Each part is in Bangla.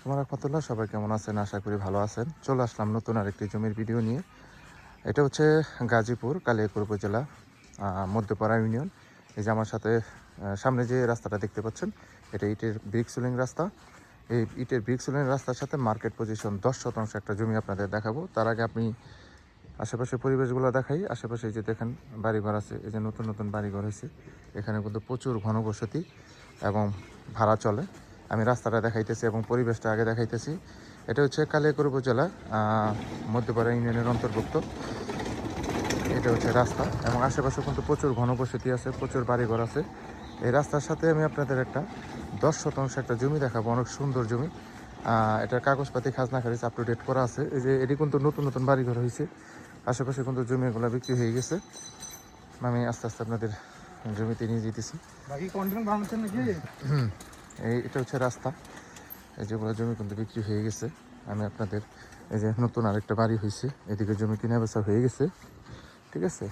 রহমতুল্লাহ, সবাই কেমন আছেন? আশা করি ভালো আছেন। চলে আসলাম নতুন আরেকটি জমির ভিডিও নিয়ে। এটা হচ্ছে গাজীপুর কালিয়াকৈর উপজেলা মধ্যপাড়া ইউনিয়ন। এই যে আমার সাথে সামনে যে রাস্তাটা দেখতে পাচ্ছেন, এটা ইটের ব্রিক সিলিং রাস্তা। এই ইটের ব্রিক সিলিং রাস্তার সাথে মার্কেট পজিশন 10% একটা জমি আপনাদের দেখাবো। তার আগে আপনি আশেপাশের পরিবেশগুলো দেখাই। আশেপাশে এই যে দেখেন বাড়িঘর আছে, এই যে নতুন নতুন বাড়িঘর হয়েছে। এখানে কিন্তু প্রচুর ঘনবসতি এবং ভাড়া চলে। আমি রাস্তাটা দেখাইতেছি এবং পরিবেশটা আগে দেখাইতেছি। এটা হচ্ছে কালিয়াকৈর উপজেলা মধ্যপাড়া ইউনিয়নের অন্তর্ভুক্ত। এটা হচ্ছে রাস্তা এবং আশেপাশে কিন্তু প্রচুর ঘনবসতি আছে, প্রচুর বাড়িঘর আছে। এই রাস্তার সাথে আমি আপনাদের একটা 10% একটা জমি দেখাবো, অনেক সুন্দর জমি। এটার কাগজপাতি খাজনা খারিজ আপ টু ডেট করা আছে। এই যে এটি কিন্তু নতুন নতুন বাড়িঘর হয়েছে। আশেপাশে কিন্তু জমিগুলো বিক্রি হয়ে গেছে। আমি আস্তে আস্তে আপনাদের জমিতে নিয়ে যেতেছি। এটা হচ্ছে রাস্তা। এই যেগুলো জমি কিন্তু বিক্রি হয়ে গেছে। আমি আপনাদের এই যে নতুন আরেকটা বাড়ি হয়েছে, এদিকে জমি কিনা বেচা হয়ে গেছে। ঠিক আছে,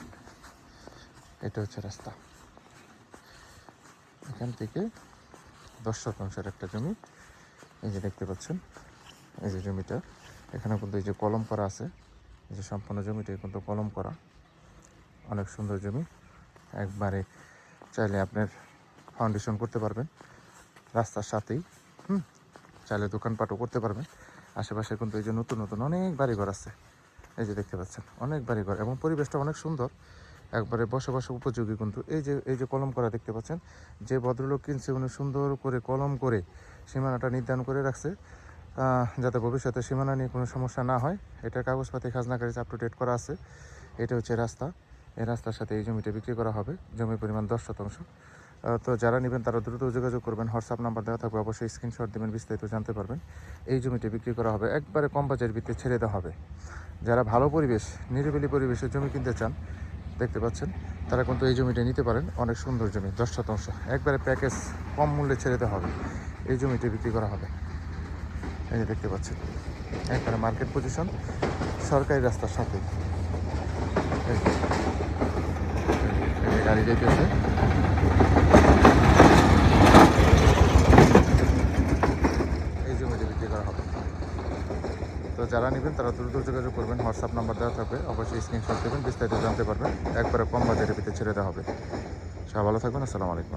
এটা হচ্ছে রাস্তা। এখান থেকে 10% একটা জমি, এই যে দেখতে পাচ্ছেন, এই যে জমিটা। এখানে কিন্তু এই যে কলম করা আছে, এই যে সম্পূর্ণ জমিটা কিন্তু কলম করা। অনেক সুন্দর জমি, একবারে চাইলে আপনার ফাউন্ডেশন করতে পারবেন রাস্তার সাথেই। চাইলে দোকানপাটও করতে পারবেন। আশেপাশে কিন্তু এই যে নতুন নতুন অনেক বাড়িঘর আছে, এই যে দেখতে পাচ্ছেন অনেক বাড়িঘর এবং পরিবেশটা অনেক সুন্দর, একবারে বসবাস উপযোগী। কিন্তু এই যে কলম করা দেখতে পাচ্ছেন, যে ভদ্রলোক কিনছে উনি সুন্দর করে কলম করে সীমানাটা নির্ধারণ করে রাখছে, যাতে ভবিষ্যতে সীমানা নিয়ে কোনো সমস্যা না হয়। এটার কাগজপাতি খাজনা খারিজ আপ টু ডেট করা আছে। এটা হচ্ছে রাস্তা। এই রাস্তার সাথে এই জমিটা বিক্রি করা হবে, জমির পরিমাণ 10%। তো যারা নেবেন তারা দ্রুত যোগাযোগ করবেন। হোয়াটসঅ্যাপ নাম্বার দেওয়া থাকবে, অবশ্যই স্ক্রিনশট দেবেন, বিস্তারিত জানতে পারবেন। এই জমিটি বিক্রি করা হবে, একবারে কম বাজারের ভিত্তিতে ছেড়ে দেওয়া হবে। যারা ভালো পরিবেশ, নিরিবিলি পরিবেশে জমি কিনতে চান, দেখতে পাচ্ছেন, তারা কিন্তু এই জমিটা নিতে পারেন। অনেক সুন্দর জমি, 10%, একবারে প্যাকেজ কম মূল্যে ছেড়ে দেওয়া হবে। এই জমিটি বিক্রি করা হবে, এই যে দেখতে পাচ্ছেন, একবারে মার্কেট পজিশন, সরকারি রাস্তার সাথে। এই যে গাড়ি যাইতেছে। এই জমিটি বিক্রি করা হবে। তো যারা নেবেন তারা দ্রুত যোগাযোগ করবেন। হোয়াটসঅ্যাপ নাম্বার দেওয়া থাকবে, অবশ্যই স্ক্রিনশট দেবেন, বিস্তারিত জানতে পারবেন। একবারে কম বাজারের ভিতরে ছেড়ে দেওয়া হবে। সবাই ভালো থাকবেন। আসসালামু আলাইকুম।